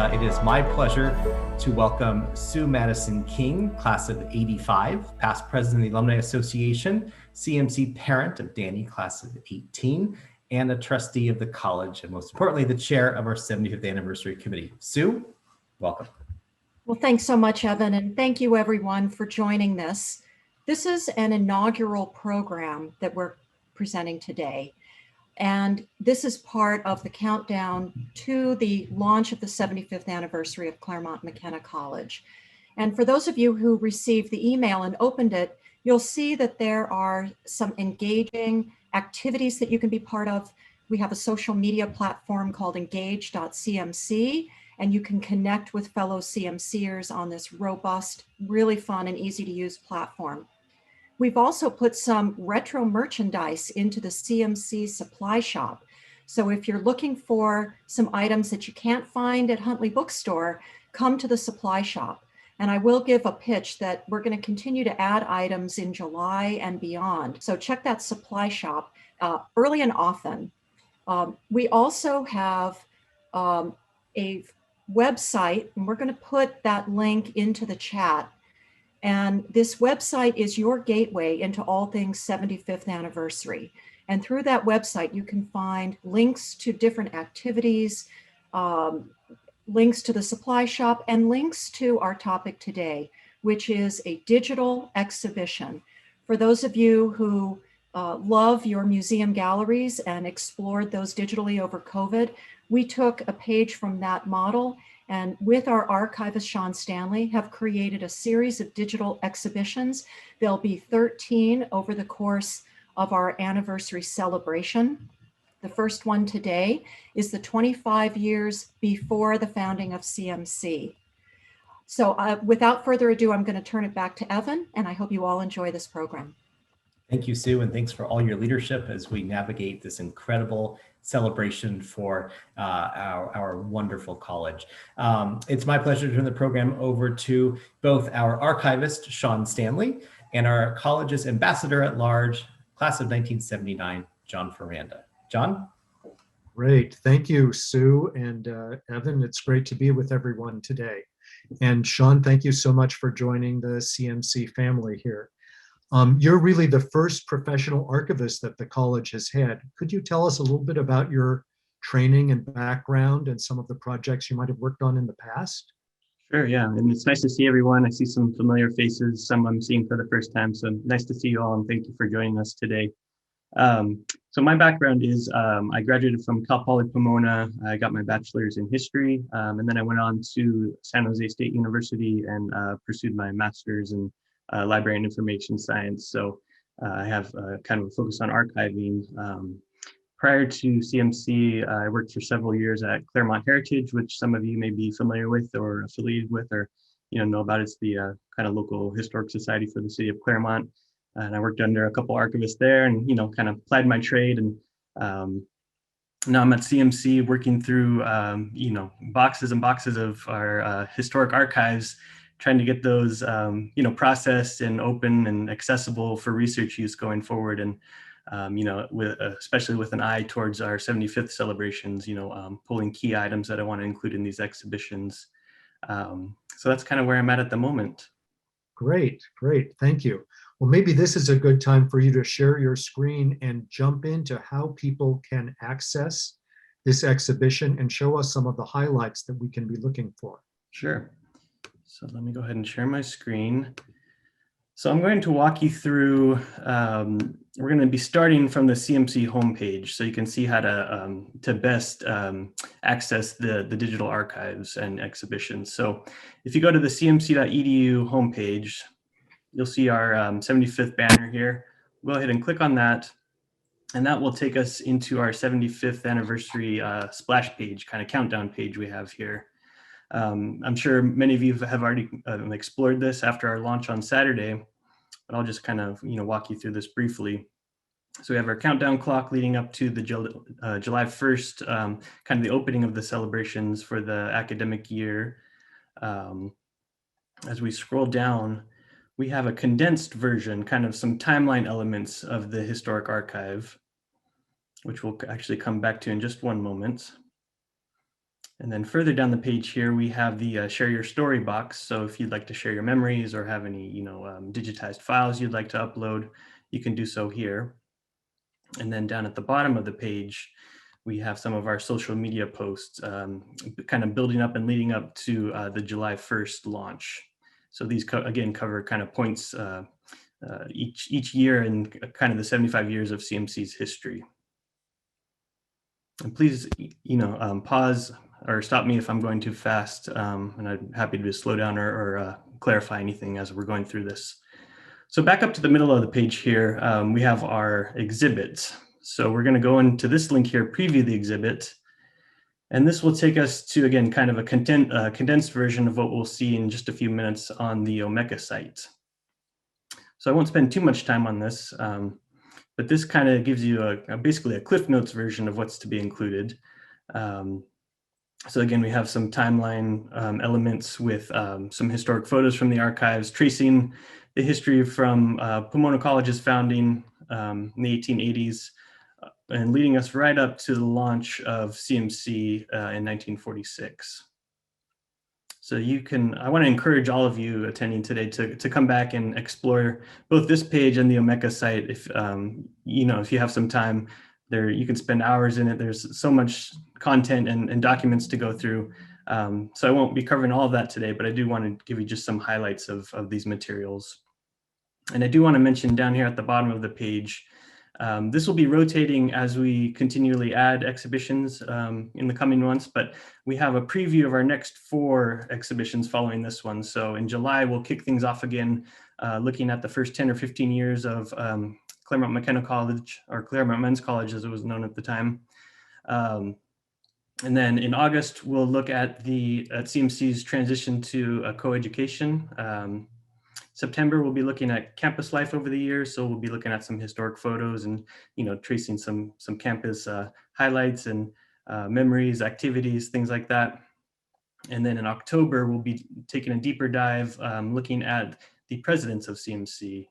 It is my pleasure to welcome Sue Madison King, class of '85, past president of the Alumni Association, CMC parent of Danny, class of '18, and a trustee of the college, and most importantly, the chair of our 75th anniversary committee. Sue, welcome. Well, thanks so much, Evan, and thank you everyone for joining this. This is an inaugural program that we're presenting today. And this is part of the countdown to the launch of the 75th anniversary of Claremont Mckenna College. And for those of you who received the email and opened it, you'll see that there are some engaging activities that you can be part of. We have a social media platform called engage.cmc, and you can connect with fellow CMCers on this robust, really fun and easy to use platform. We've also put some retro merchandise into the CMC supply shop. So if you're looking for some items that you can't find at Huntley Bookstore, come to the supply shop. And I will give a pitch that we're going to continue to add items in July and beyond. So check that supply shop early and often. We also have a website, and we're going to put that link into the chat. And this website is your gateway into all things 75th anniversary. And through that website, you can find links to different activities, links to the supply shop, and links to our topic today, which is a digital exhibition. For those of you who love your museum galleries and explored those digitally over COVID, we took a page from that model, and with our archivist, Sean Stanley, have created a series of digital exhibitions. There'll be 13 over the course of our anniversary celebration. The first one today is the 25 years before the founding of CMC. So without further ado, I'm going to turn it back to Evan, and I hope you all enjoy this program. Thank you, Sue, and thanks for all your leadership as we navigate this incredible celebration for our wonderful college. It's my pleasure to turn the program over to both our archivist, Sean Stanley, and our college's ambassador at large, class of 1979, John Ferranda. John? Great. Thank you, Sue and Evan. It's great to be with everyone today. And Sean, thank you so much for joining the CMC family here. You're really the first professional archivist that the college has had. Could you tell us a little bit about your training and background and some of the projects you might have worked on in the past? Sure, yeah, and it's nice to see everyone. I see some familiar faces, some I'm seeing for the first time, so nice to see you all, and thank you for joining us today. So my background is I graduated from Cal Poly Pomona. I got my bachelor's in history, and then I went on to San Jose State University and pursued my master's in library and information science. So I have kind of a focus on archiving. Prior to CMC, I worked for several years at Claremont Heritage, which some of you may be familiar with or affiliated with, or know about. It's the kind of local historic society for the city of Claremont. And I worked under a couple archivists there, and kind of applied my trade. And now I'm at CMC working through boxes and boxes of our historic archives, trying to get those, processed and open and accessible for research use going forward. And, especially with an eye towards our 75th celebrations, pulling key items that I want to include in these exhibitions. So that's kind of where I'm at the moment. Great, great. Thank you. Well, maybe this is a good time for you to share your screen and jump into how people can access this exhibition and show us some of the highlights that we can be looking for. Sure. So let me go ahead and share my screen. So I'm going to walk you through, we're going to be starting from the CMC homepage, so you can see how to best access the digital archives and exhibitions. So if you go to the cmc.edu homepage, you'll see our 75th banner here. Go ahead and click on that, and that will take us into our 75th anniversary splash page, kind of countdown page we have here. I'm sure many of you have already explored this after our launch on Saturday, but I'll just kind of walk you through this briefly. So we have our countdown clock leading up to the July 1st, kind of the opening of the celebrations for the academic year. As we scroll down, we have a condensed version, kind of some timeline elements of the historic archive, which we'll actually come back to in just one moment. And then further down the page here, we have the share your story box. So if you'd like to share your memories or have any, digitized files you'd like to upload, you can do so here. And then down at the bottom of the page, we have some of our social media posts, kind of building up and leading up to the July 1st launch. So these again cover kind of points each year and kind of the 75 years of CMC's history. And please, pause or stop me if I'm going too fast, and I'm happy to slow down or clarify anything as we're going through this. So back up to the middle of the page here, we have our exhibit. So we're going to go into this link here, preview the exhibit. And this will take us to, again, kind of a condensed version of what we'll see in just a few minutes on the Omeka site. So I won't spend too much time on this, but this kind of gives you basically a Cliff Notes version of what's to be included. So again, we have some timeline elements with some historic photos from the archives, tracing the history from Pomona College's founding in the 1880s, and leading us right up to the launch of CMC in 1946. So I want to encourage all of you attending today to come back and explore both this page and the Omeka site. If if you have some time there, you can spend hours in it. There's so much content and documents to go through. So I won't be covering all of that today, but I do want to give you just some highlights of these materials. And I do want to mention down here at the bottom of the page, this will be rotating as we continually add exhibitions in the coming months, but we have a preview of our next 4 exhibitions following this one. So in July, we'll kick things off again, looking at the first 10 or 15 years of Claremont Mckenna College, or Claremont Men's College as it was known at the time. And then in August, we'll look at CMC's transition to coeducation. September, we'll be looking at campus life over the years. So we'll be looking at some historic photos and, tracing some campus highlights and memories, activities, things like that. And then in October, we'll be taking a deeper dive, looking at the presidents of CMC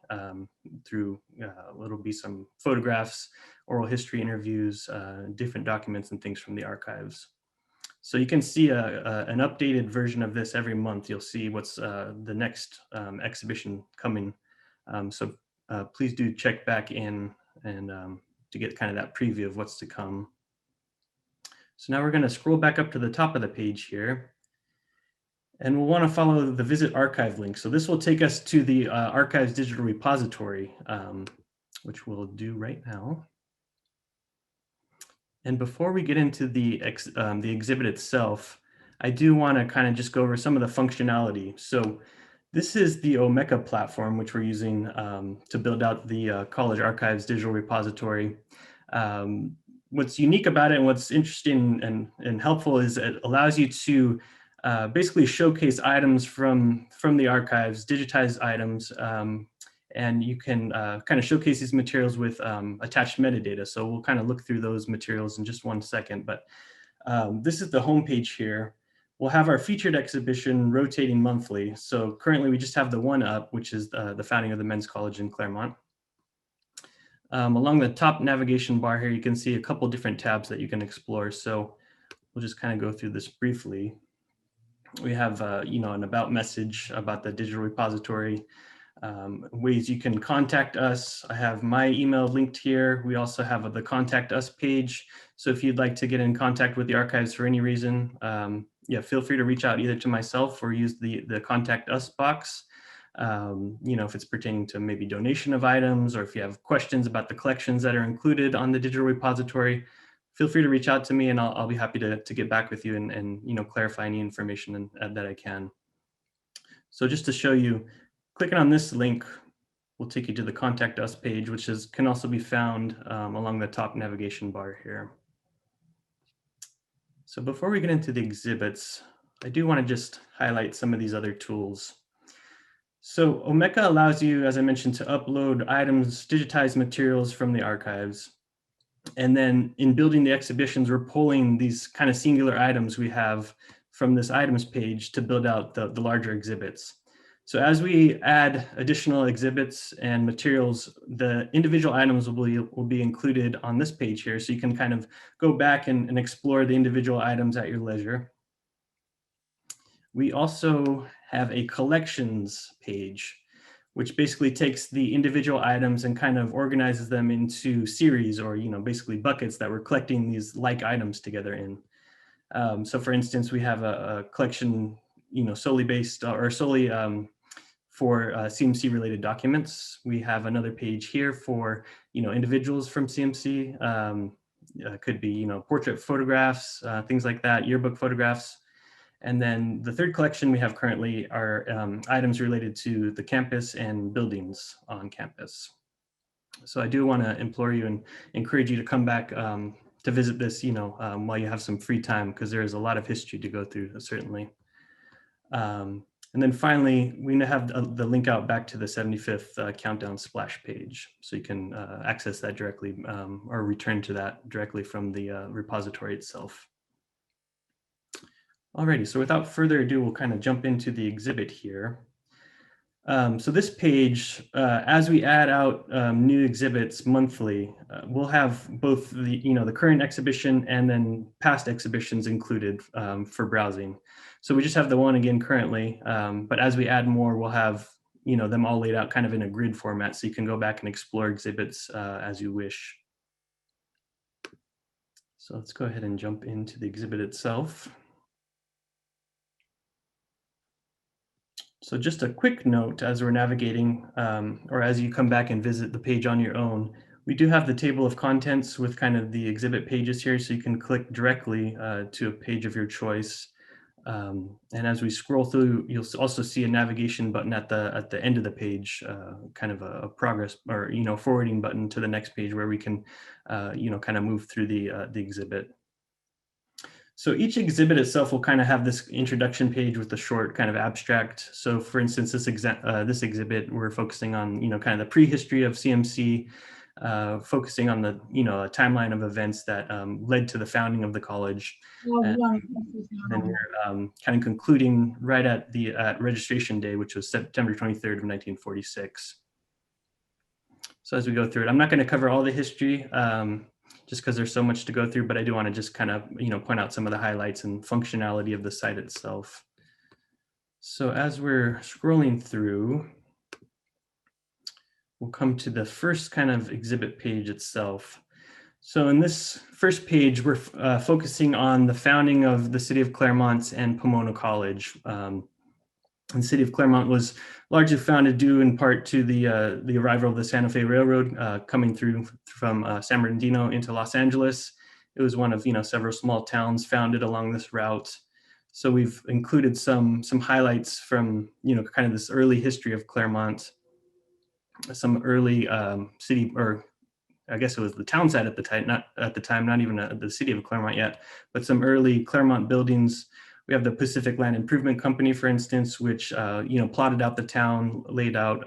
through, it'll be some photographs, oral history interviews, different documents and things from the archives. So you can see an updated version of this every month. You'll see what's the next exhibition coming. So please do check back in and to get kind of that preview of what's to come. So now we're going to scroll back up to the top of the page here. And we'll want to follow the Visit Archive link. So this will take us to the Archives digital repository, which we'll do right now. And before we get into the exhibit itself, I do want to kind of just go over some of the functionality. So this is the Omeka platform, which we're using to build out the College Archives digital repository. What's unique about it and what's interesting and helpful is it allows you to basically showcase items from the archives, digitized items, and you can kind of showcase these materials with attached metadata. So we'll kind of look through those materials in just one second, but this is the homepage here. We'll have our featured exhibition rotating monthly. So currently we just have the one up, which is the founding of the Men's College in Claremont. Along the top navigation bar here, you can see a couple different tabs that you can explore. So we'll just kind of go through this briefly. We have, an about message about the digital repository, ways you can contact us. I have my email linked here. We also have the contact us page. So if you'd like to get in contact with the archives for any reason, feel free to reach out either to myself or use the contact us box. If it's pertaining to maybe donation of items, or if you have questions about the collections that are included on the digital repository, feel free to reach out to me and I'll be happy to get back with you and clarify any information that I can. So just to show you, clicking on this link will take you to the Contact Us page, which can also be found along the top navigation bar here. So before we get into the exhibits, I do want to just highlight some of these other tools. So Omeka allows you, as I mentioned, to upload items, digitized materials from the archives. And then in building the exhibitions, we're pulling these kind of singular items we have from this items page to build out the larger exhibits. So as we add additional exhibits and materials, the individual items will be included on this page here. So you can kind of go back and explore the individual items at your leisure. We also have a collections page, which basically takes the individual items and kind of organizes them into series, or basically buckets that we're collecting these like items together in. So for instance, we have a collection, solely based or solely for CMC related documents. We have another page here for, individuals from CMC. Could be, portrait photographs, things like that, yearbook photographs. And then the third collection we have currently are items related to the campus and buildings on campus. So I do want to implore you and encourage you to come back to visit this, while you have some free time, because there is a lot of history to go through, certainly. And then finally, we have the link out back to the 75th countdown splash page. So you can access that directly or return to that directly from the repository itself. Alrighty, so without further ado, we'll kind of jump into the exhibit here. So this page, as we add out new exhibits monthly, we'll have both the current exhibition and then past exhibitions included for browsing. So we just have the one again currently, but as we add more, we'll have them all laid out kind of in a grid format, so you can go back and explore exhibits as you wish. So let's go ahead and jump into the exhibit itself. So just a quick note as we're navigating, or as you come back and visit the page on your own, we do have the table of contents with kind of the exhibit pages here, so you can click directly to a page of your choice. And as we scroll through, you'll also see a navigation button at the end of the page, kind of a progress or forwarding button to the next page where we can kind of move through the exhibit. So each exhibit itself will kind of have this introduction page with a short kind of abstract. So for instance, this exhibit, we're focusing on, kind of the prehistory of CMC, focusing on the, a timeline of events that led to the founding of the college. And then we're kind of concluding right at registration day, which was September 23rd of 1946. So as we go through it, I'm not going to cover all the history, just because there's so much to go through, but I do want to just kind of, point out some of the highlights and functionality of the site itself. So as we're scrolling through, we'll come to the first kind of exhibit page itself. So in this first page, we're focusing on the founding of the city of Claremont and Pomona College. And the city of Claremont was largely founded due in part to the arrival of the Santa Fe Railroad coming through from San Bernardino into Los Angeles. It was one of several small towns founded along this route. So we've included some highlights from kind of this early history of Claremont, some early city, or I guess it was the town site at the time, not even the city of Claremont yet, but some early Claremont buildings. We have the Pacific Land Improvement Company, for instance, which plotted out the town, laid out,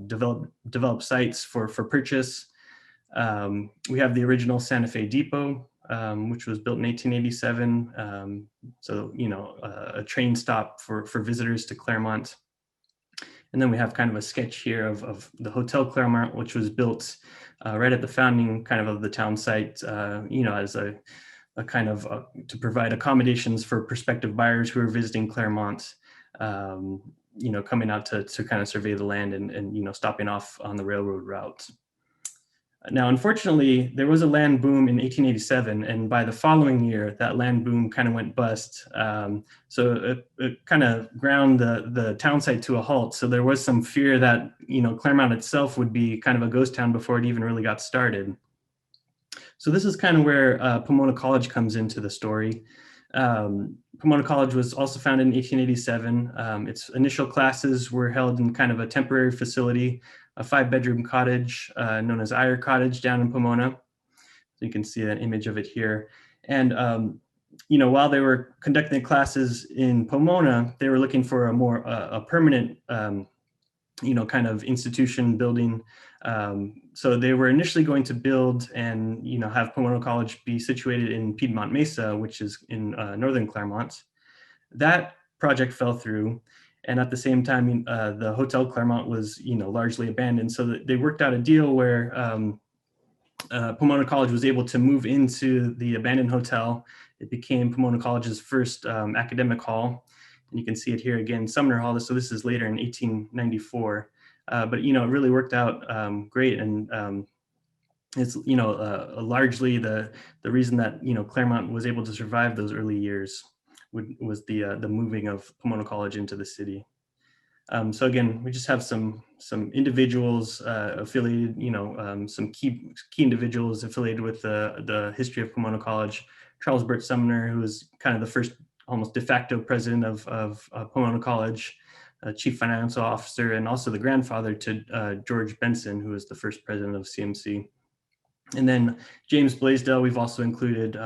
developed sites for purchase. We have the original Santa Fe Depot, which was built in 1887. So a train stop for visitors to Claremont. And then we have kind of a sketch here of the Hotel Claremont, which was built right at the founding kind of the town site, as a kind of to provide accommodations for prospective buyers who are visiting Claremont, coming out to kind of survey the land and stopping off on the railroad route. Now, unfortunately, there was a land boom in 1887, and by the following year, that land boom kind of went bust. So it kind of ground the town site to a halt. So there was some fear that Claremont itself would be kind of a ghost town before it even really got started. So this is kind of where Pomona College comes into the story. Pomona College was also founded in 1887. Its initial classes were held in kind of a temporary facility, a 5-bedroom cottage known as Eyre Cottage down in Pomona. So you can see an image of it here. And while they were conducting classes in Pomona, they were looking for a more permanent kind of institution building. So they were initially going to build and have Pomona College be situated in Piedmont Mesa, which is in northern Claremont. That project fell through, and at the same time, the Hotel Claremont was largely abandoned. So they worked out a deal where Pomona College was able to move into the abandoned hotel. It became Pomona College's first academic hall. And you can see it here again, Sumner Hall. So this is later in 1894. But, it really worked out great. And it's, largely the reason that, Claremont was able to survive those early years was the moving of Pomona College into the city. So again, we just have some individuals affiliated, some key individuals affiliated with the history of Pomona College. Charles Burt Sumner, who was kind of the first almost de facto president of Pomona College, chief financial officer, and also the grandfather to George Benson, who was the first president of CMC. And then James Blaisdell, we've also included.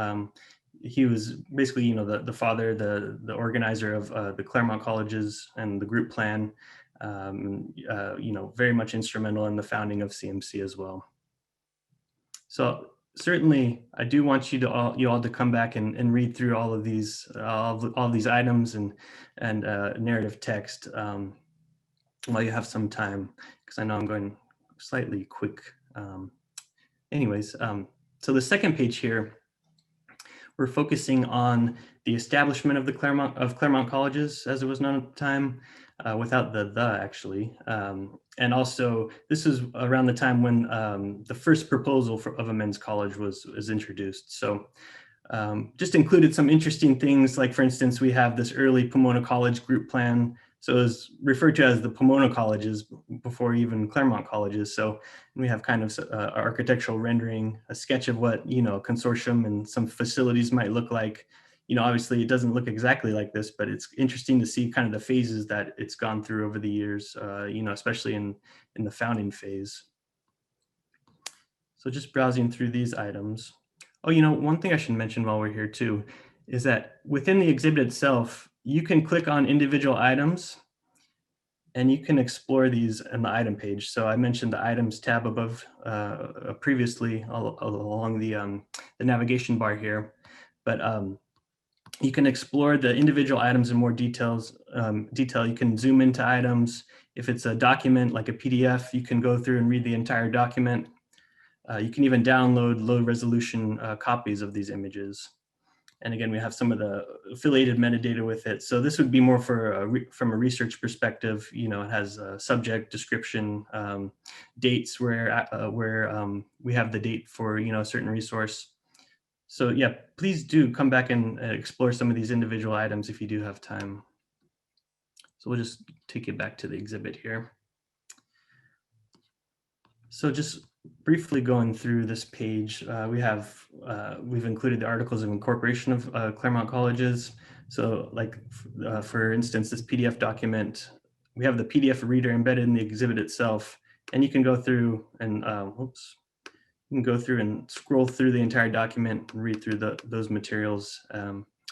He was basically, the father, the organizer of the Claremont colleges and the group plan, very much instrumental in the founding of CMC as well. So certainly, I do want you all to come back and read through all of these items and narrative text while you have some time, because I know I'm going slightly quick. So the second page here, we're focusing on the establishment of the Claremont colleges, as it was known at the time, without the actually. And also, this is around the time when the first proposal of a men's college was introduced. So just included some interesting things, like, for instance, we have this early Pomona College group plan. So it was referred to as the Pomona colleges before even Claremont colleges. So we have kind of architectural rendering, a sketch of what, consortium and some facilities might look like. Obviously it doesn't look exactly like this, but it's interesting to see kind of the phases that it's gone through over the years, especially in the founding phase. So just browsing through these items. Oh, one thing I should mention while we're here too, is that within the exhibit itself, you can click on individual items and you can explore these in the item page. So I mentioned the items tab above previously along the navigation bar here, but you can explore the individual items in more detail. You can zoom into items. If it's a document like a PDF, you can go through and read the entire document. You can even download low resolution copies of these images. And again, we have some of the affiliated metadata with it. So this would be more from a research perspective. It has a subject, description, dates where we have the date for a certain resource. So yeah, please do come back and explore some of these individual items if you do have time. So we'll just take it back to the exhibit here. So just briefly going through this page, we've included the articles of incorporation of Claremont colleges. So like, for instance, this PDF document, we have the PDF reader embedded in the exhibit itself, and you can go through and, you can go through and scroll through the entire document and read through those materials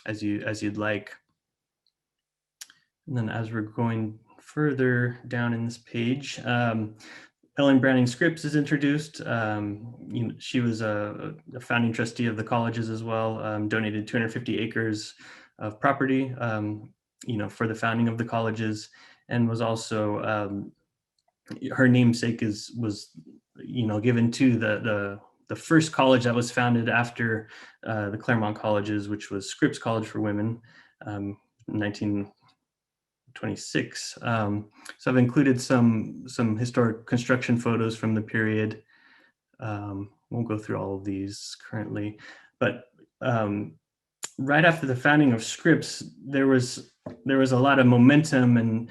as you'd like. And then as we're going further down in this page, Ellen Browning Scripps is introduced. She was a founding trustee of the colleges as well, donated 250 acres of property, for the founding of the colleges, and was also, her namesake was given to the first college that was founded after the Claremont colleges, which was Scripps College for Women, 1926. So I've included some historic construction photos from the period. Won't go through all of these currently, but right after the founding of Scripps, there was a lot of momentum, and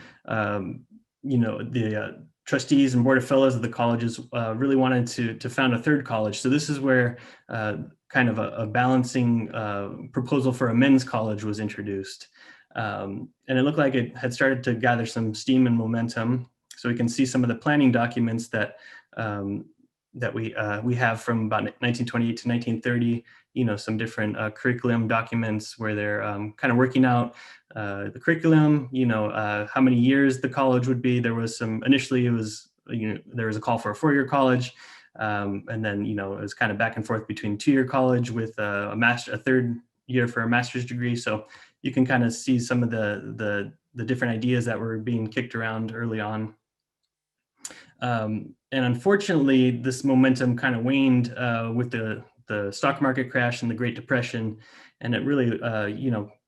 the trustees and board of fellows of the colleges really wanted to found a third college. So this is where kind of a balancing proposal for a men's college was introduced. And it looked like it had started to gather some steam and momentum. So we can see some of the planning documents that we have from about 1928 to 1930, some different curriculum documents where they're kind of working out the curriculum, how many years the college would be. There was initially it was, there was a call for a 4-year college. And then, it was kind of back and forth between 2-year college with a 3rd year for a master's degree. So you can kind of see some of the different ideas that were being kicked around early on. And unfortunately, this momentum kind of waned with the stock market crash and the Great Depression, and it really,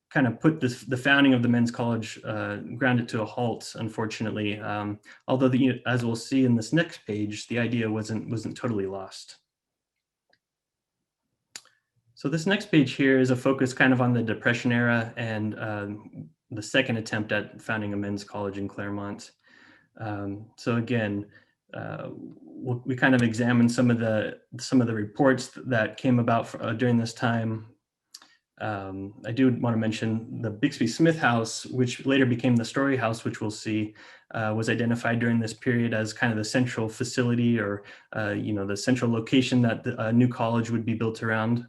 kind of put the founding of the men's college, ground it to a halt, unfortunately. Although, as we'll see in this next page, the idea wasn't totally lost. So this next page here is a focus kind of on the Depression era and the second attempt at founding a men's college in Claremont. So again, we kind of examined some of the reports that came about during this time. I do want to mention the Bixby Smith House, which later became the Story House, which we'll see, was identified during this period as kind of the central facility, or the central location that the new college would be built around.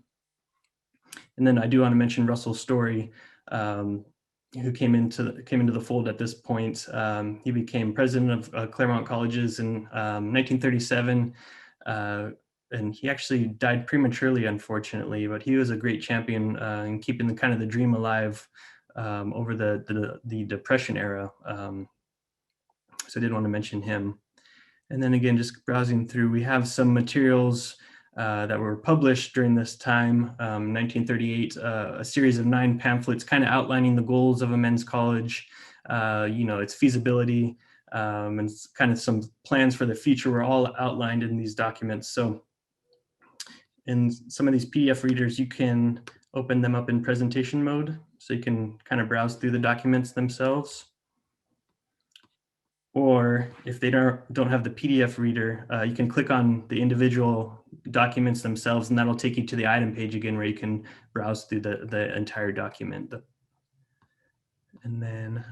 And then I do want to mention Russell's Story, who came into the fold at this point. He became president of Claremont Colleges in 1937, and he actually died prematurely, unfortunately. But he was a great champion in keeping the dream alive over the Depression era. So I did want to mention him. And then again, just browsing through, we have some materials that were published during this time, 1938, a series of 9 pamphlets kind of outlining the goals of a men's college, its feasibility, and kind of some plans for the future were all outlined in these documents. So in some of these PDF readers, you can open them up in presentation mode, so you can kind of browse through the documents themselves. Or if they don't have the PDF reader, you can click on the individual documents themselves, and that'll take you to the item page again, where you can browse through the entire document. And then,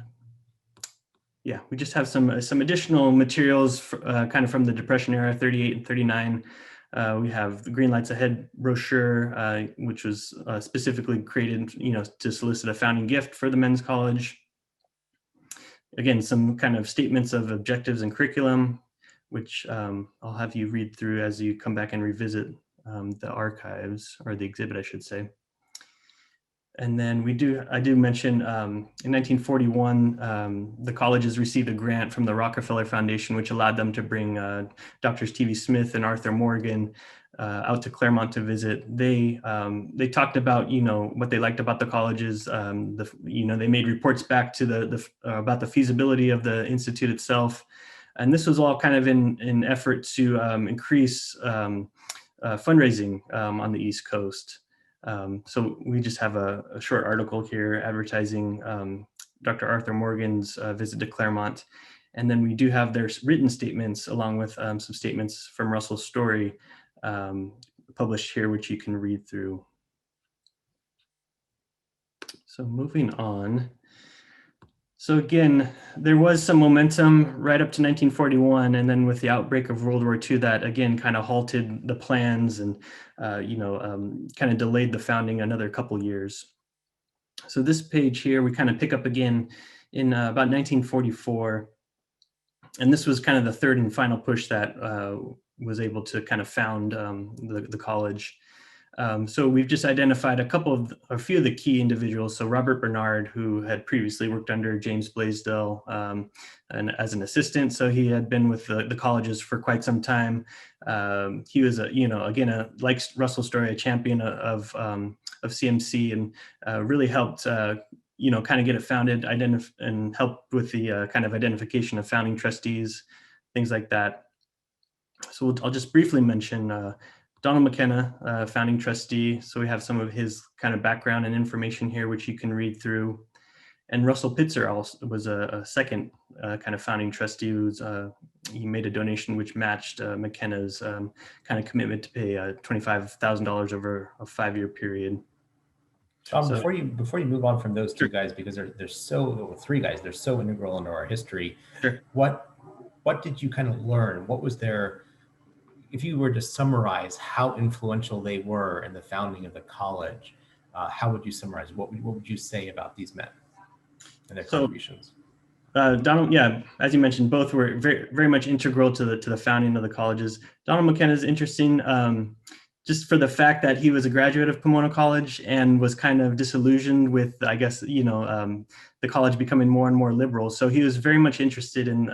yeah, we just have some additional materials kind of from the Depression era, 38 and 39. We have the Green Lights Ahead brochure, which was specifically created, to solicit a founding gift for the men's college. Again, some kind of statements of objectives and curriculum, which I'll have you read through as you come back and revisit the archives, or the exhibit, I should say. And then I do mention in 1941, the colleges received a grant from the Rockefeller Foundation, which allowed them to bring Drs. T.V. Smith and Arthur Morgan out to Claremont to visit. They talked about what they liked about the colleges. They made reports back to about the feasibility of the institute itself, and this was all kind of in effort to increase fundraising on the East Coast. So we just have a short article here advertising Dr. Arthur Morgan's visit to Claremont, and then we do have their written statements along with some statements from Russell's Story, published here, which you can read through. So moving on. So again, there was some momentum right up to 1941, and then with the outbreak of World War II, that again kind of halted the plans and kind of delayed the founding another couple years. So this page here, we kind of pick up again in about 1944, and this was kind of the third and final push that was able to kind of found the college. So we've just identified a few of the key individuals. So Robert Bernard, who had previously worked under James Blaisdell and as an assistant, so he had been with the colleges for quite some time. He was like Russell's Story, a champion of CMC, and really helped kind of get it founded, and helped with the kind of identification of founding trustees, things like that. So I'll just briefly mention Donald Mckenna, founding trustee. So we have some of his kind of background and information here, which you can read through. And Russell Pitzer also was a second kind of founding trustee. He made a donation which matched Mckenna's kind of commitment to pay $25,000 over a 5-year period. John, before you move on from those two guys, because they're so three guys, they're so integral into our history. Sure. What did you kind of learn? What was their, if you were to summarize how influential they were in the founding of the college, how would you summarize? What would you say about these men and their contributions? Donald, yeah, as you mentioned, both were very, very much integral to the founding of the colleges. Donald Mckenna is interesting, just for the fact that he was a graduate of Pomona College and was kind of disillusioned with, I guess, the college becoming more and more liberal. So he was very much interested in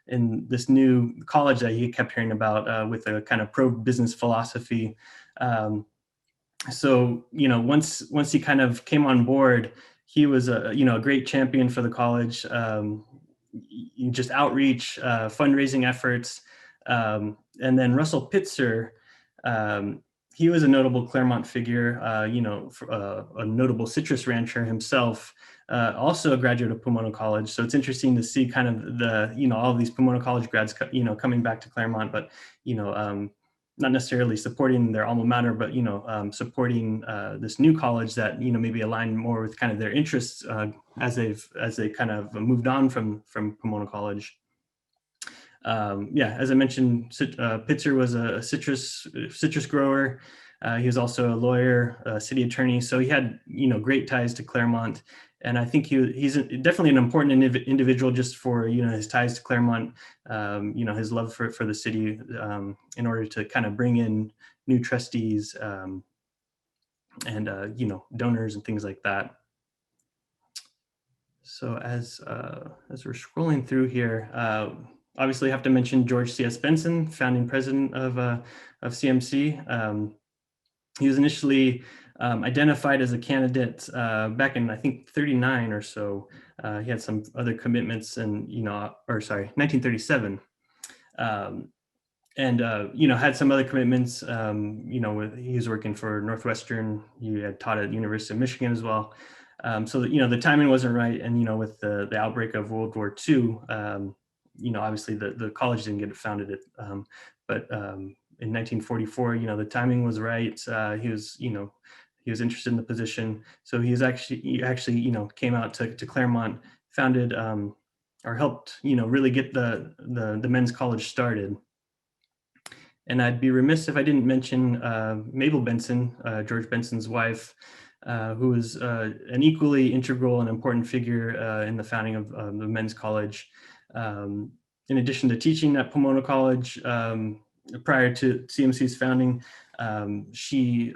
in this new college that he kept hearing about with a kind of pro-business philosophy. So, once he kind of came on board, he was a great champion for the college, just outreach, fundraising efforts. And then Russell Pitzer, he was a notable Claremont figure, a notable citrus rancher himself, also a graduate of Pomona College. So it's interesting to see kind of all of these Pomona College grads, coming back to Claremont, but, not necessarily supporting their alma mater, but, supporting this new college that, maybe aligned more with kind of their interests as they kind of moved on from Pomona College. As I mentioned, Pitzer was a citrus grower. He was also a lawyer, a city attorney. So he had, great ties to Claremont. And I think he's definitely an important individual just for, his ties to Claremont, his love for the city in order to kind of bring in new trustees and, donors and things like that. So as we're scrolling through here, obviously have to mention George C.S. Benson, founding president of CMC. He was initially identified as a candidate back in, I think, 39 or so. He had some other commitments and, 1937. Had some other commitments, he was working for Northwestern. He had taught at the University of Michigan as well. So the timing wasn't right. And, with the outbreak of World War II, obviously the college didn't get founded, but in 1944, the timing was right. He was interested in the position. So he actually came out to Claremont, founded or helped, really get the men's college started. And I'd be remiss if I didn't mention Mabel Benson, George Benson's wife, who was an equally integral and important figure in the founding of the men's college. In addition to teaching at Pomona College prior to CMC's founding, she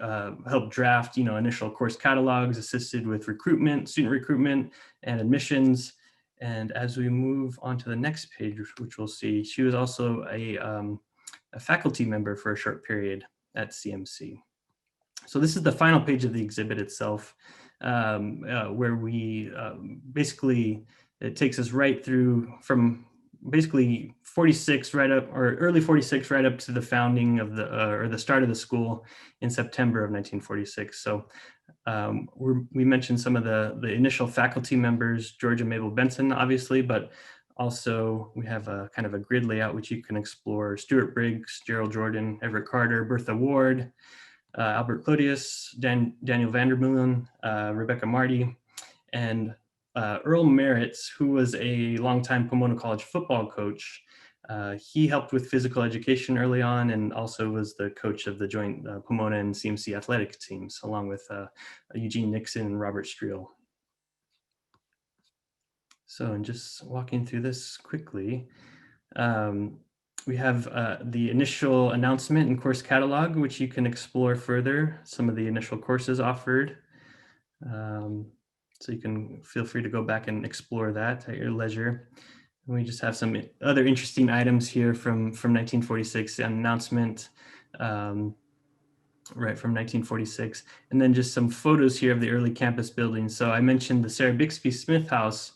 helped draft, initial course catalogs, assisted with student recruitment and admissions. And as we move on to the next page, which we'll see, she was also a faculty member for a short period at CMC. So this is the final page of the exhibit itself, where we basically, it takes us right through from basically 46 right up, or early 46 right up to the founding of or the start of the school in September of 1946. So we mentioned some of the initial faculty members, George and Mabel Benson, obviously, but also we have a kind of a grid layout which you can explore: Stuart Briggs, Gerald Jordan, Everett Carter, Bertha Ward, Albert Clodius, Daniel Vandermeulen, Rebecca Marty, and Earl Merritt's, who was a longtime Pomona College football coach. He helped with physical education early on and also was the coach of the joint Pomona and CMC athletic teams, along with Eugene Nixon and Robert Streel. So, and just walking through this quickly, we have the initial announcement and course catalog, which you can explore further, some of the initial courses offered. So you can feel free to go back and explore that at your leisure. And we just have some other interesting items here from 1946, an announcement right from 1946, and then just some photos here of the early campus buildings. So I mentioned the Sarah Bixby Smith House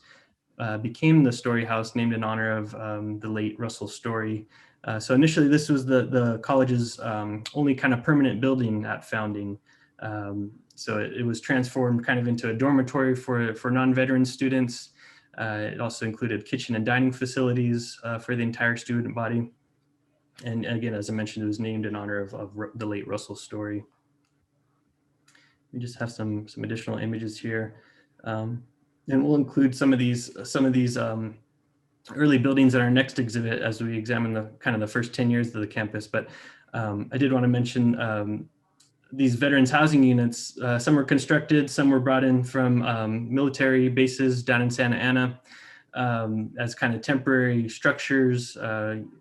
became the Story House, named in honor of the late Russell Story. So initially this was the college's only kind of permanent building at founding. So it was transformed kind of into a dormitory for non-veteran students. It also included kitchen and dining facilities for the entire student body. And again, as I mentioned, it was named in honor of the late Russell Story. We just have some additional images here. And we'll include some of these early buildings in our next exhibit as we examine the kind of the first 10 years of the campus. But I did want to mention these veterans housing units. Some were constructed, some were brought in from military bases down in Santa Ana as kind of temporary structures,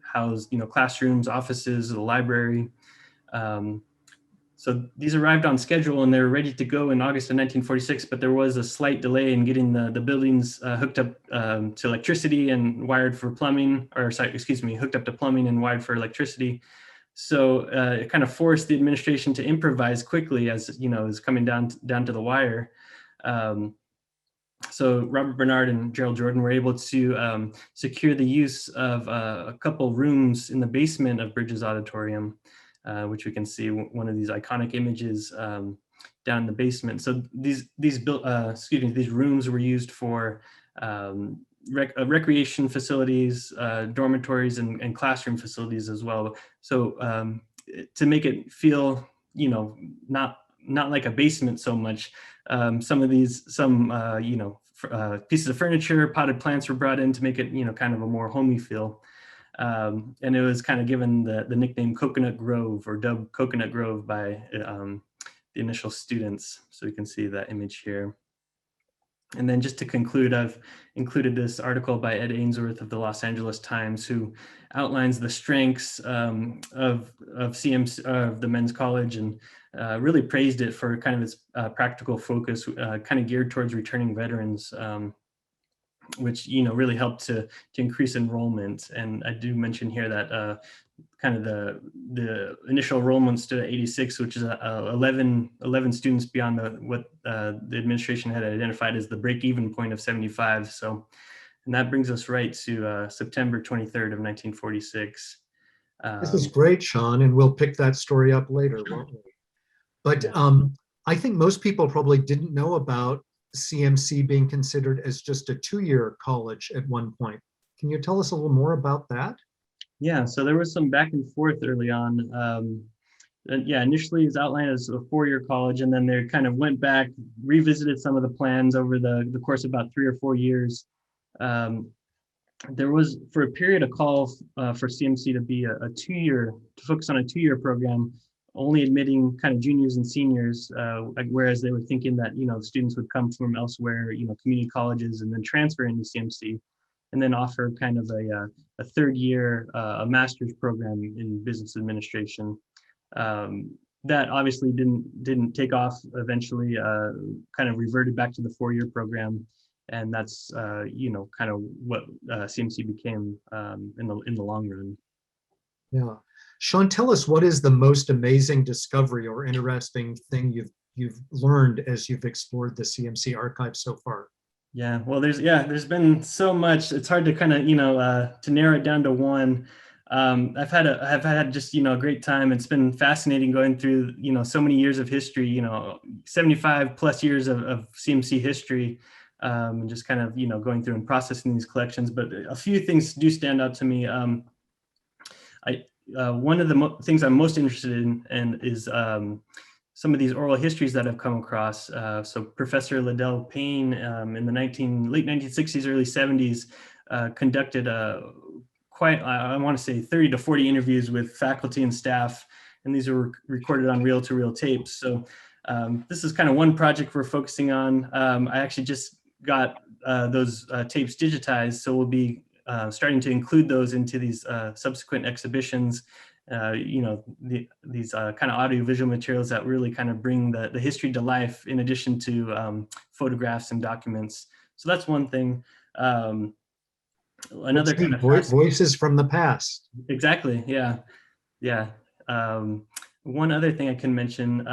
housed, classrooms, offices, the library. So these arrived on schedule and they were ready to go in August of 1946, but there was a slight delay in getting the buildings hooked up to electricity and wired for plumbing, or sorry, excuse me, hooked up to plumbing and wired for electricity. So it kind of forced the administration to improvise quickly as, you know, is coming down to the wire. So Robert Bernard and Gerald Jordan were able to secure the use of a couple rooms in the basement of Bridges Auditorium, which we can see one of these iconic images down in the basement. So these rooms were used for recreation facilities, dormitories, and classroom facilities as well. So to make it feel, you know, not like a basement so much, some pieces of furniture, potted plants were brought in to make it, you know, kind of a more homey feel. And it was kind of given the nickname Coconut Grove, or dubbed Coconut Grove, by the initial students. So you can see that image here. And then just to conclude, I've included this article by Ed Ainsworth of the Los Angeles Times, who outlines the strengths of CMC, of the Men's College, and really praised it for kind of its practical focus, kind of geared towards returning veterans, which, you know, really helped to increase enrollment. And I do mention here that kind of the initial enrollment stood at 86, which is 11 students beyond what the administration had identified as the break-even point of 75. So, and that brings us right to September 23rd of 1946. This is great, Sean, and we'll pick that story up later, won't we? But I think most people probably didn't know about CMC being considered as just a 2-year college at one point. Can you tell us a little more about that? Yeah, so there was some back and forth early on. Initially it was outlined as a 4-year college, and then they kind of went back, revisited some of the plans over the course of about 3 or 4 years. There was, for a period, a call for CMC to be a 2-year, to focus on a 2-year program, only admitting kind of juniors and seniors, whereas they were thinking that, you know, students would come from elsewhere, you know, community colleges, and then transfer into CMC, and then offer kind of a 3rd year, a master's program in business administration. That obviously didn't take off. Eventually, kind of reverted back to the 4-year program, and that's you know, kind of what CMC became in the long run. Yeah, Sean, tell us, what is the most amazing discovery or interesting thing you've learned as you've explored the CMC archive so far? Yeah, well, there's been so much. It's hard to kind of, you know, to narrow it down to one. I've had just, you know, a great time. It's been fascinating going through, you know, so many years of history, you know, 75 plus years of CMC history, and just kind of, you know, going through and processing these collections. But a few things do stand out to me. One of the things I'm most interested in is some of these oral histories that I've come across. So Professor Liddell Payne in the late 1960s, early 70s, conducted I want to say 30 to 40 interviews with faculty and staff, and these were recorded on reel-to-reel tapes. So this is kind of one project we're focusing on. I actually just got those tapes digitized, so we'll be starting to include those into these subsequent exhibitions. You know, these kind of audiovisual materials that really kind of bring the history to life, in addition to photographs and documents. So that's one thing. Another kind of voices from the past. Exactly. Yeah. Yeah. One other thing I can mention,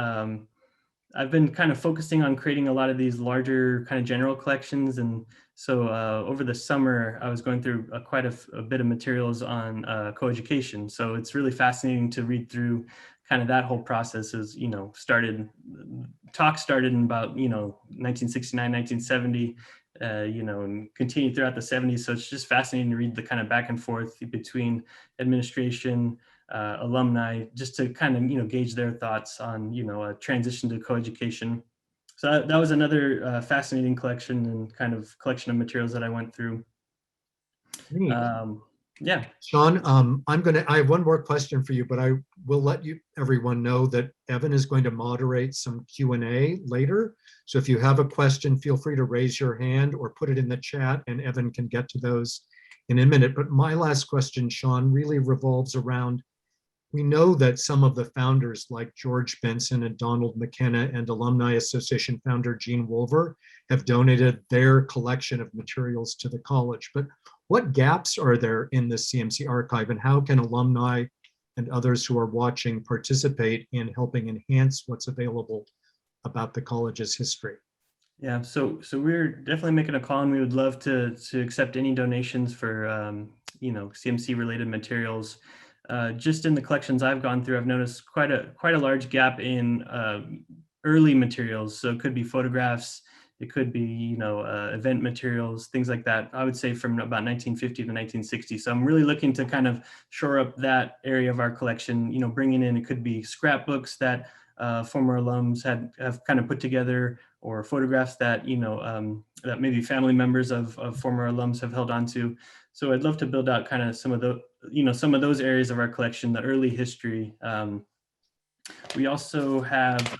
I've been kind of focusing on creating a lot of these larger kind of general collections. And so over the summer, I was going through quite a bit of materials on coeducation. So it's really fascinating to read through kind of that whole process. As, you know, talks started in about, you know, 1969, 1970, you know, and continued throughout the 70s. So it's just fascinating to read the kind of back and forth between administration, alumni, just to kind of, you know, gauge their thoughts on, you know, a transition to coeducation. So that was another fascinating collection and kind of collection of materials that I went through. Yeah. Sean, I have one more question for you, but I will let everyone know that Evan is going to moderate some Q&A later. So if you have a question, feel free to raise your hand or put it in the chat, and Evan can get to those in a minute. But my last question, Sean, really revolves around we know that some of the founders like George Benson and Donald Mckenna and Alumni Association founder Gene Wolver have donated their collection of materials to the college. But what gaps are there in the CMC archive, and how can alumni and others who are watching participate in helping enhance what's available about the college's history? Yeah, so we're definitely making a call, and we would love to accept any donations for CMC related materials. Just in the collections I've gone through, I've noticed quite a large gap in early materials. So it could be photographs, it could be event materials, things like that. I would say from about 1950 to 1960. So I'm really looking to kind of shore up that area of our collection. Bringing in, it could be scrapbooks that former alums have kind of put together, or photographs that that maybe family members of former alums have held on to. So I'd love to build out kind of some of those areas of our collection, the early history. We also have,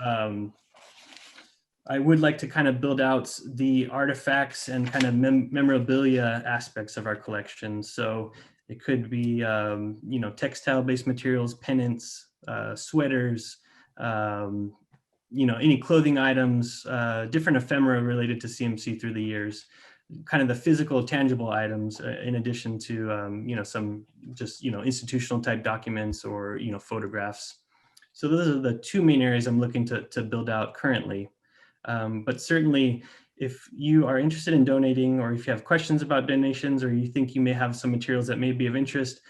I would like to kind of build out the artifacts and kind of memorabilia aspects of our collection. So it could be, textile-based materials, pennants, sweaters, any clothing items, different ephemera related to CMC through the years, kind of the physical, tangible items, in addition to, some just, institutional type documents or, photographs. So those are the two main areas I'm looking to build out currently. But certainly, if you are interested in donating, or if you have questions about donations, or you think you may have some materials that may be of interest,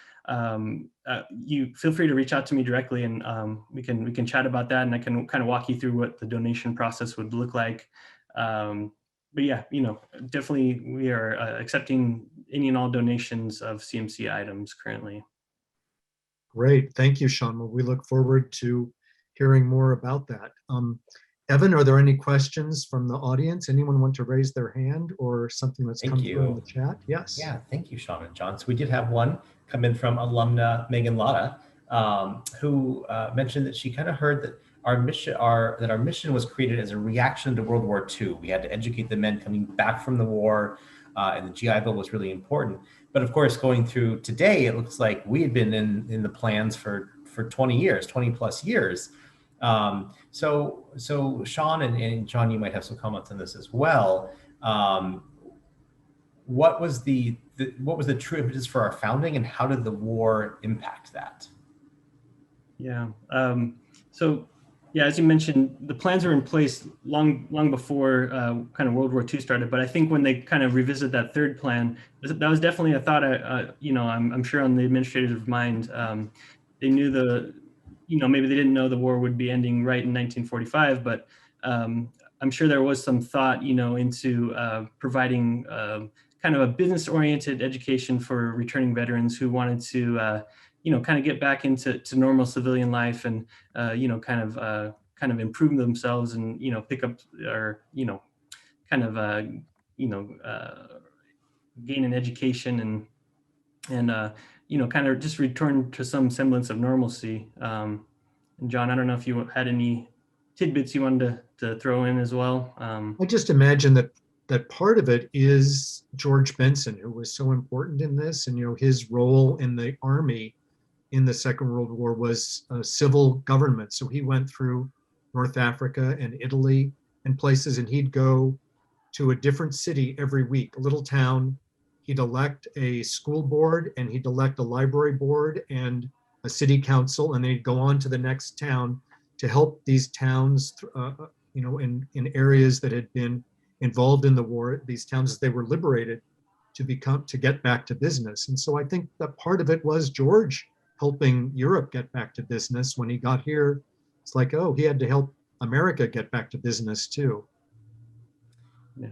you feel free to reach out to me directly, and we can chat about that, and I can kind of walk you through what the donation process would look like. But yeah, definitely we are accepting any and all donations of CMC items currently. Great, thank you, Sean. Well, we look forward to hearing more about that. Evan, are there any questions from the audience? Anyone want to raise their hand, or something that's come through in the chat? Yes. Yeah, thank you, Sean and John. So we did have one come in from alumna Megan Lotta, who mentioned that she kind of heard that our mission was created as a reaction to World War II. We had to educate the men coming back from the war, and the GI Bill was really important. But of course, going through today, it looks like we had been in the plans for 20 plus years. So Sean and John, you might have some comments on this as well. What was the true impetus for our founding, and how did the war impact that? Yeah. So yeah, as you mentioned, the plans were in place long before kind of World War II started. But I think when they kind of revisited that third plan, that was definitely a thought. I'm sure on the administrator's mind. They knew maybe they didn't know the war would be ending right in 1945, but I'm sure there was some thought, into providing kind of a business-oriented education for returning veterans who wanted to, kind of get back into normal civilian life, and kind of improve themselves, and pick up, or kind of gain an education, and kind of just return to some semblance of normalcy. And John, I don't know if you had any tidbits you wanted to throw in as well. I just imagine that part of it is George Benson, who was so important in this, and his role in the Army in the Second World War was civil government. So he went through North Africa and Italy and places, and he'd go to a different city every week, a little town. He'd elect a school board, and he'd elect a library board and a city council, and then he'd go on to the next town to help these towns, in areas that had been involved in the war, these towns as they were liberated, to get back to business. And so I think that part of it was George helping Europe get back to business. When he got here, it's like, oh, he had to help America get back to business too.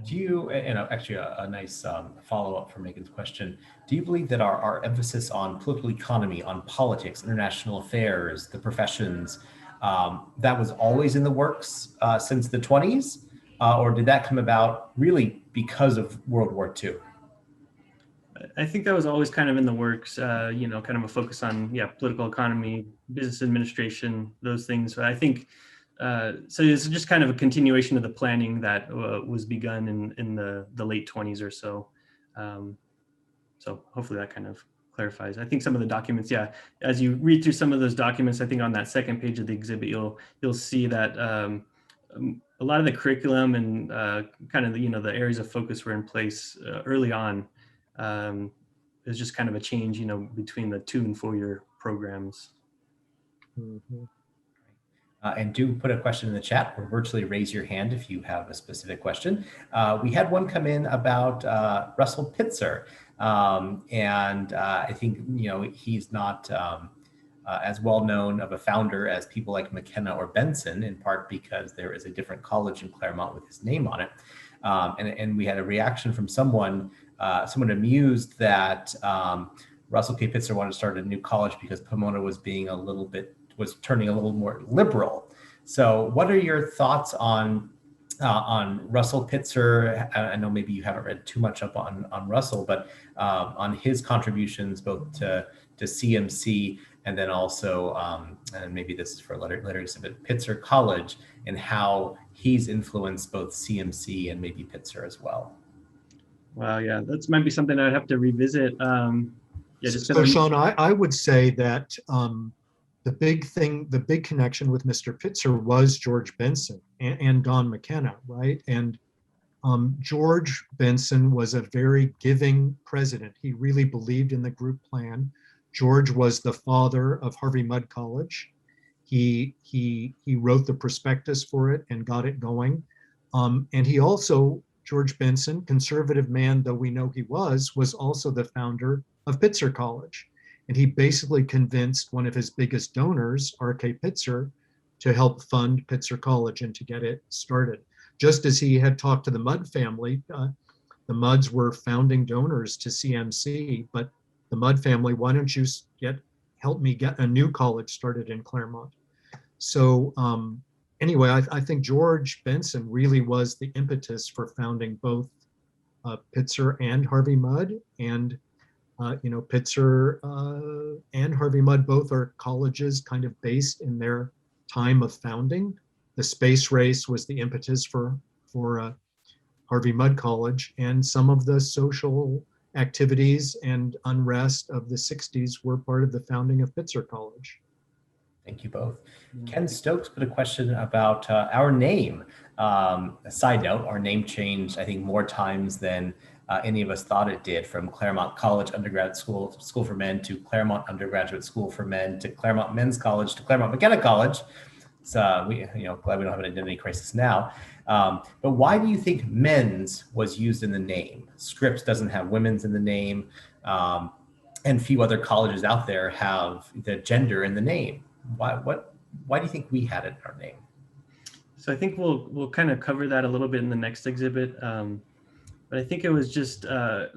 Do you, actually a nice follow-up for Megan's question, do you believe that our emphasis on political economy, on politics, international affairs, the professions, that was always in the works since the 20s? Or did that come about really because of World War II? I think that was always kind of in the works, kind of a focus on, political economy, business administration, those things. But I think, so it's just kind of a continuation of the planning that was begun in the late 20s or so. So hopefully that kind of clarifies. I think some of the documents, yeah, as you read through some of those documents, I think on that second page of the exhibit, you'll see that a lot of the curriculum and kind of the areas of focus were in place early on. There's just kind of a change, between the 2 and 4 year programs. Mhm. And do put a question in the chat or virtually raise your hand if you have a specific question. We had one come in about Russell Pitzer. And I think, he's not as well known of a founder as people like Mckenna or Benson, in part because there is a different college in Claremont with his name on it. And we had a reaction from someone amused that Russell K. Pitzer wanted to start a new college because Pomona was turning a little more liberal. So what are your thoughts on Russell Pitzer? I know maybe you haven't read too much up on Russell, but on his contributions both to CMC and then also, and maybe this is for a later exhibit, Pitzer College, and how he's influenced both CMC and maybe Pitzer as well. Wow, yeah, that might be something I'd have to revisit. So Sean, I would say that the big connection with Mr. Pitzer was George Benson and Don Mckenna, right? And George Benson was a very giving president. He really believed in the group plan. George was the father of Harvey Mudd College. He wrote the prospectus for it and got it going. And he also, George Benson, conservative man though we know he was also the founder of Pitzer College. And he basically convinced one of his biggest donors, R.K. Pitzer, to help fund Pitzer College and to get it started. Just as he had talked to the Mudd family, the Mudds were founding donors to CMC, but the Mudd family, why don't you help me get a new college started in Claremont? So anyway, I think George Benson really was the impetus for founding both Pitzer and Harvey Mudd. And Pitzer and Harvey Mudd both are colleges kind of based in their time of founding. The space race was the impetus for Harvey Mudd College, and some of the social activities and unrest of the 60s were part of the founding of Pitzer College. Thank you both. Ken Stokes put a question about our name. A side note, our name changed, I think, more times than any of us thought it did, from Claremont College Undergraduate School for Men to Claremont Undergraduate School for Men to Claremont Men's College to Claremont Mckenna College. So glad we don't have an identity crisis now. But why do you think men's was used in the name? Scripps doesn't have women's in the name, and few other colleges out there have the gender in the name. Why do you think we had it in our name? So I think we'll kind of cover that a little bit in the next exhibit. But I think it was just, I'll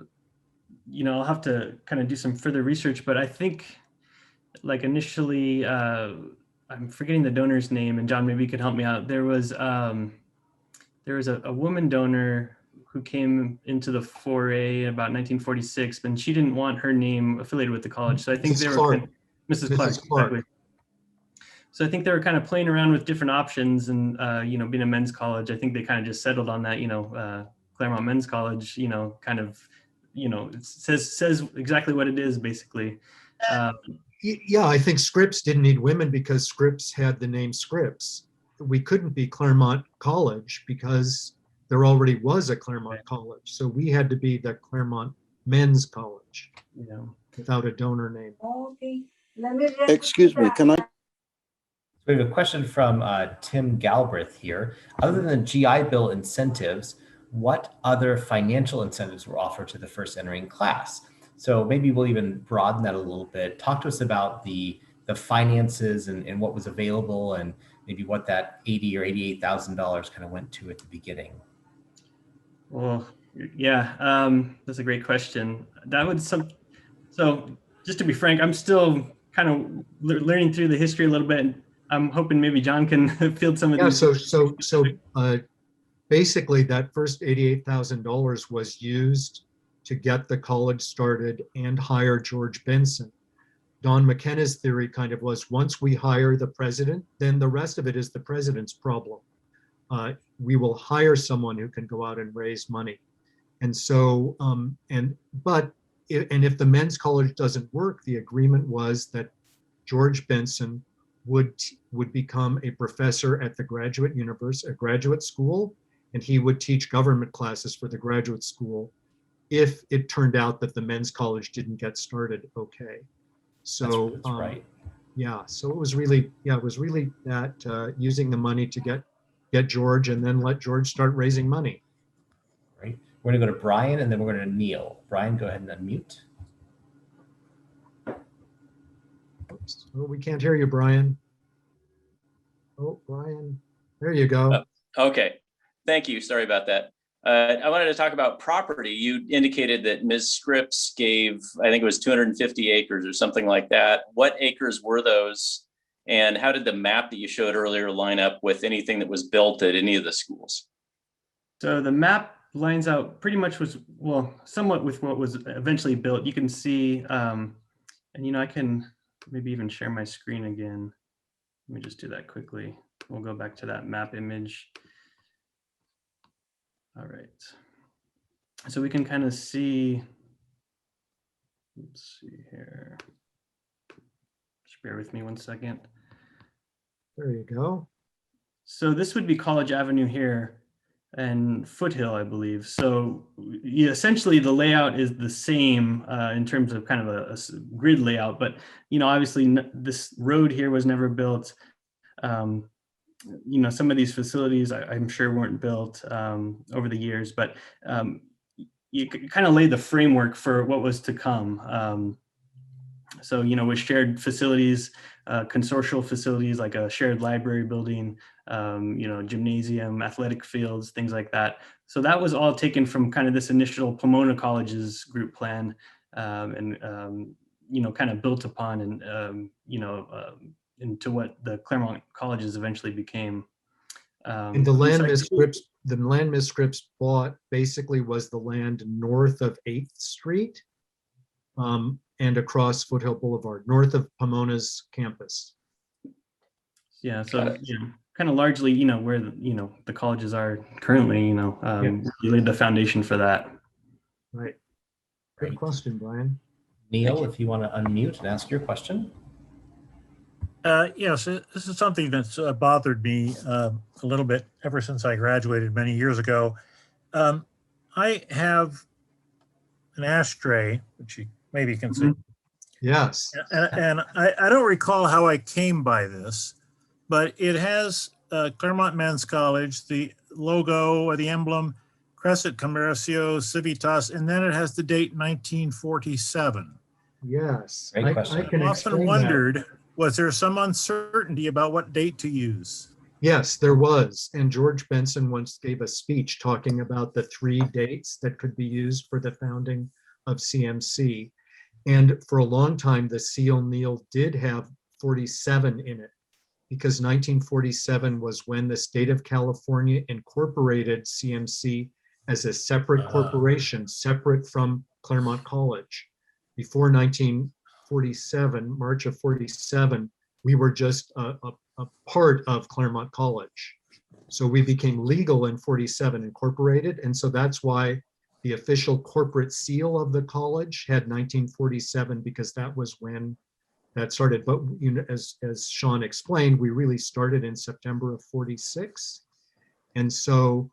have to kind of do some further research, but I think like initially, I'm forgetting the donor's name, and John, maybe you could help me out. There was a woman donor who came into the foray about 1946, and she didn't want her name affiliated with the college. So I think they were Mrs. Clark. Exactly. So I think they were kind of playing around with different options, and being a men's college, I think they kind of just settled on that, Claremont Men's College, it says exactly what it is, basically. Yeah, I think Scripps didn't need women because Scripps had the name Scripps. We couldn't be Claremont College because there already was a Claremont College. So we had to be the Claremont Men's College without a donor name. Okay. Excuse me, can I? We have a question from Tim Galbraith here. Other than GI Bill incentives, what other financial incentives were offered to the first entering class? So maybe we'll even broaden that a little bit. Talk to us about the finances and what was available, and maybe what that $80,000 or $88,000 kind of went to at the beginning. Well, yeah, that's a great question. So just to be frank, I'm still kind of learning through the history a little bit. I'm hoping maybe John can field some of these. So basically that first $88,000 was used to get the college started and hire George Benson. Don Mckenna's theory kind of was, once we hire the president, then the rest of it is the president's problem. We will hire someone who can go out and raise money. And so, but and if the men's college doesn't work, the agreement was that George Benson would become a professor at the graduate school, and he would teach government classes for the graduate school if it turned out that the men's college didn't get started okay. So That's right. Yeah, so it was really that using the money to get George, and then let George start raising money. Right. We're gonna go to Brian, and then we're going to Neil. Brian, go ahead and unmute. Oops. Oh, we can't hear you, Brian. Oh, Brian, there you go. Okay, thank you. Sorry about that. I wanted to talk about property. You indicated that Ms. Scripps gave, I think it was 250 acres or something like that. What acres were those? And how did the map that you showed earlier line up with anything that was built at any of the schools? So the map lines out pretty much somewhat with what was eventually built. You can see, and I can maybe even share my screen again. Let me just do that quickly. We'll go back to that map image. All right. So we can kind of see, let's see here. Just bear with me 1 second. There you go. So this would be College Avenue here and Foothill, I believe. So essentially the layout is the same in terms of kind of a grid layout, but obviously this road here was never built. Some of these facilities I'm sure weren't built over the years, but you kind of laid the framework for what was to come. So, with shared facilities, consortial facilities like a shared library building, gymnasium, athletic fields, things like that. So that was all taken from kind of this initial Pomona College's group plan and kind of built upon and, into what the Claremont colleges eventually became. And the land Ms. Scripps bought basically was the land north of 8th Street and across Foothill Boulevard, north of Pomona's campus. Yeah, so kind of largely, where the colleges are currently, you laid the foundation for that. Right. Good question, Brian. Neil, if you want to unmute and ask your question. Yes, this is something that's bothered me a little bit ever since I graduated many years ago. I have an ashtray, which you maybe can see. Yes. And I don't recall how I came by this, but it has Claremont Men's College, the logo or the emblem, Crescent Comercio, Civitas, and then it has the date 1947. Yes. Great question. I can I've often explain wondered, that. was there some uncertainty about what date to use? Yes, there was. And George Benson once gave a speech talking about the 3 dates that could be used for the founding of CMC. And for a long time, the seal Neil did have 47 in it, because 1947 was when the state of California incorporated CMC as a separate corporation, separate from Claremont College. Before 1947, March of 47, we were just a part of Claremont College. So we became legal in 47, incorporated. And so that's why the official corporate seal of the college had 1947, because that was when that started. But as Sean explained, we really started in September of 46. And so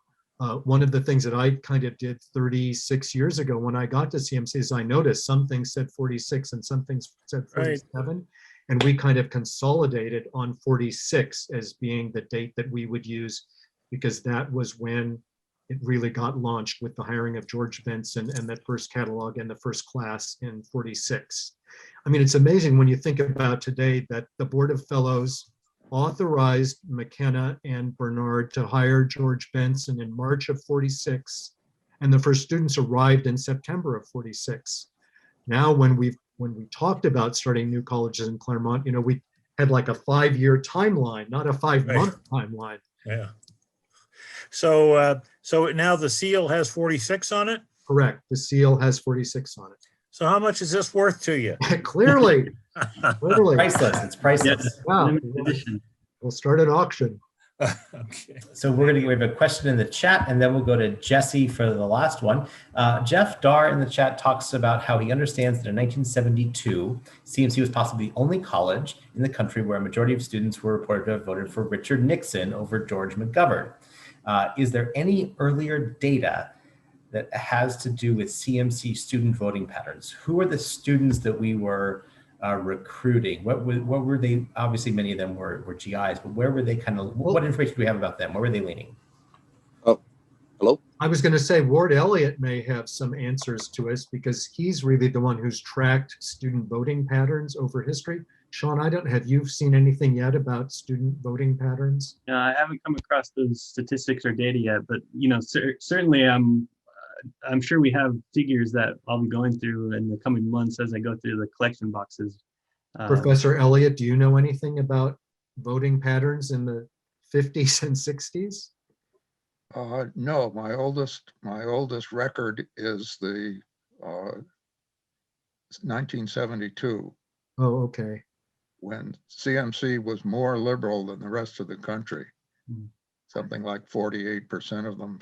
one of the things that I kind of did 36 years ago when I got to CMC is I noticed some things said 46 and some things said 47. Right. And we kind of consolidated on 46 as being the date that we would use, because that was when it really got launched with the hiring of George Benson and that first catalog and the first class in 46. I mean, it's amazing when you think about today that the Board of Fellows authorized Mckenna and Bernard to hire George Benson in March of 46, and the first students arrived in September of 46. Now, when we talked about starting new colleges in Claremont, we had like a 5-year timeline, not a 5-month timeline. Yeah. So now the seal has 46 on it? Correct. The seal has 46 on it. So how much is this worth to you? Clearly. Priceless. It's priceless. Wow. We'll start an auction. Okay. So we have a question in the chat, and then we'll go to Jesse for the last one. Jeff Dar in the chat talks about how he understands that in 1972, CMC was possibly the only college in the country where a majority of students were reported to have voted for Richard Nixon over George McGovern. Is there any earlier data that has to do with CMC student voting patterns? Who are the students that we were recruiting? What were they? Obviously, many of them were GIs, but where were they what information do we have about them? Where were they leaning? Oh, hello? I was going to say Ward Elliott may have some answers to us because he's really the one who's tracked student voting patterns over history. Sean, have you seen anything yet about student voting patterns? No, I haven't come across those statistics or data yet, but certainly I'm sure we have figures that I'll be going through in the coming months as I go through the collection boxes. Professor Elliott, do you know anything about voting patterns in the 50s and 60s? No, my oldest record is the 1972. Oh, okay. When CMC was more liberal than the rest of the country. Something like 48% of them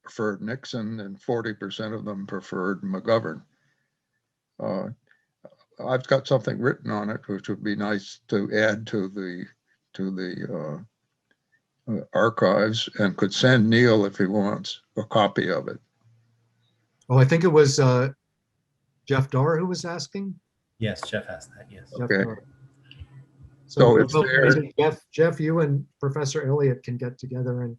preferred Nixon and 40% of them preferred McGovern. I've got something written on it, which would be nice to add to the archives, and could send Neil, if he wants, a copy of it. Oh, I think it was Jeff Dar who was asking. Yes, Jeff asked that. Yes. Okay. So it's there. maybe Jeff, you and Professor Elliott can get together and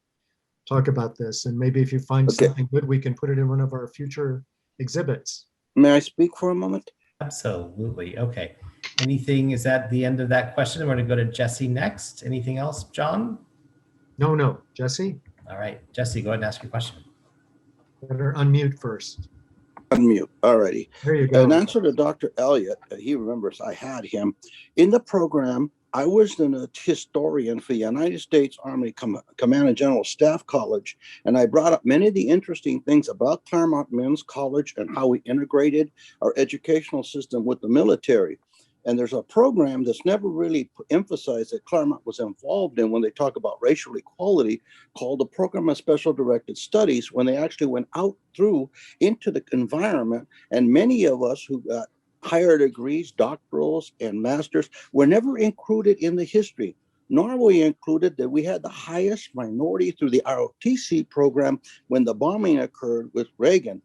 talk about this. And maybe if you find something good, we can put it in one of our future exhibits. May I speak for a moment? Absolutely. Okay. Anything, is that the end of that question? We're going to go to Jesse next. Anything else, John? No. Jesse? All right. Jesse, go ahead and ask your question. Better unmute first. Unmute. All righty. There you go. In answer to Dr. Elliott, he remembers I had him. In the program, I was a historian for the United States Army Command and General Staff College, and I brought up many of the interesting things about Claremont Men's College and how we integrated our educational system with the military. And there's a program that's never really emphasized that Claremont was involved in when they talk about racial equality, called the Program of Special Directed Studies, when they actually went out into the environment. And many of us who got higher degrees, doctorals and masters, were never included in the history, nor were we included that we had the highest minority through the ROTC program when the bombing occurred with Reagan.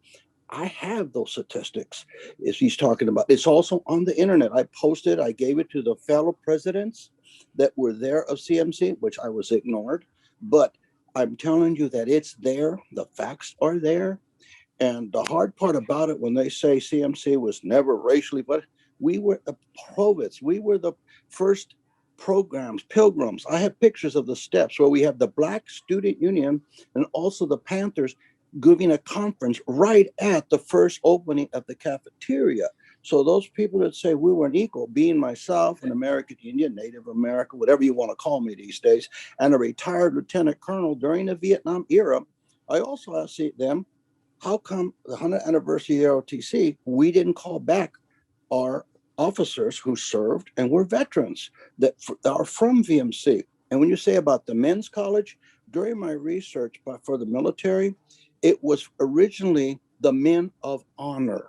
I have those statistics, as he's talking about. It's also on the internet. I gave it to the fellow presidents that were there of CMC, which I was ignored. But I'm telling you that it's there. The facts are there. And the hard part about it, when they say CMC was never racially, but we were the province. We were the first pilgrims. I have pictures of the steps where we have the Black Student Union and also the Panthers giving a conference right at the first opening of the cafeteria. So those people that say we weren't equal, being myself, an American Indian, Native American, whatever you want to call me these days, and a retired lieutenant colonel during the Vietnam era, I also asked them, how come the 100th anniversary of the ROTC, we didn't call back our officers who served and were veterans that are from VMC? And when you say about the men's college, during my research for the military, it was originally the men of honor.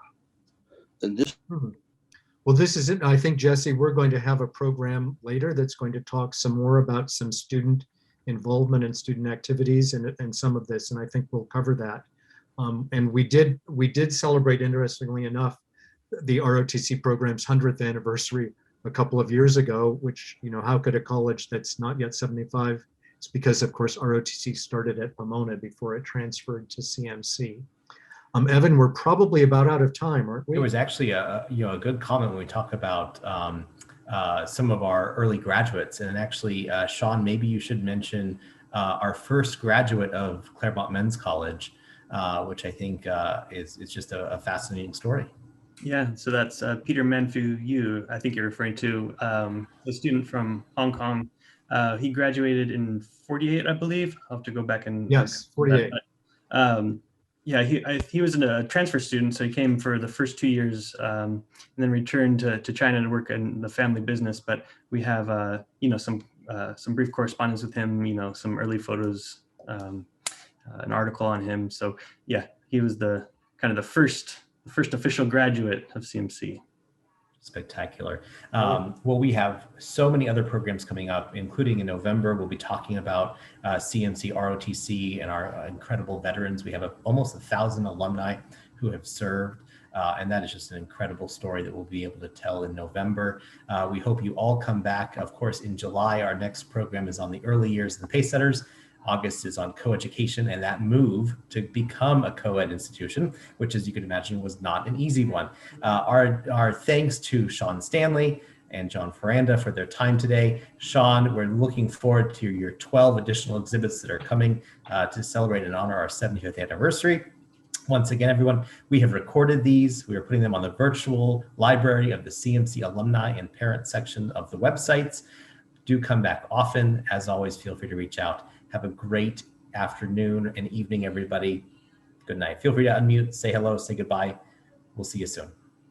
And this. Well, this is it. I think, Jesse, we're going to have a program later that's going to talk some more about some student involvement and student activities and some of this. And I think we'll cover that. And we did celebrate, interestingly enough, the ROTC program's 100th anniversary a couple of years ago, which, how could a college that's not yet 75? It's because, of course, ROTC started at Pomona before it transferred to CMC. Evan, we're probably about out of time, aren't we? There was actually a good comment when we talk about some of our early graduates, and actually, Sean, maybe you should mention our first graduate of Claremont Men's College, which I think is just a fascinating story. Yeah, so that's Peter Manfu Yu, I think you're referring to, the student from Hong Kong. He graduated in 48, I believe. I'll have to go back and. Yes, 48. Yeah, he was a transfer student, so he came for the first 2 years and then returned to China to work in the family business. But we have, some some brief correspondence with him, some early photos, an article on him. So yeah, he was the first official graduate of CMC. Spectacular. Well, we have so many other programs coming up, including in November. We'll be talking about CMC, ROTC, and our incredible veterans. We have almost 1,000 alumni who have served. And that is just an incredible story that we'll be able to tell in November. We hope you all come back. Of course, in July, our next program is on the early years of the pace setters. August is on coeducation and that move to become a co-ed institution, which, as you can imagine, was not an easy one. Our thanks to Sean Stanley and John Ferranda for their time today. Sean, we're looking forward to your 12 additional exhibits that are coming to celebrate and honor our 75th anniversary. Once again, everyone, we have recorded these. We are putting them on the virtual library of the CMC alumni and parent section of the websites. Do come back often. As always, feel free to reach out. Have a great afternoon and evening, everybody. Good night. Feel free to unmute, say hello, say goodbye. We'll see you soon.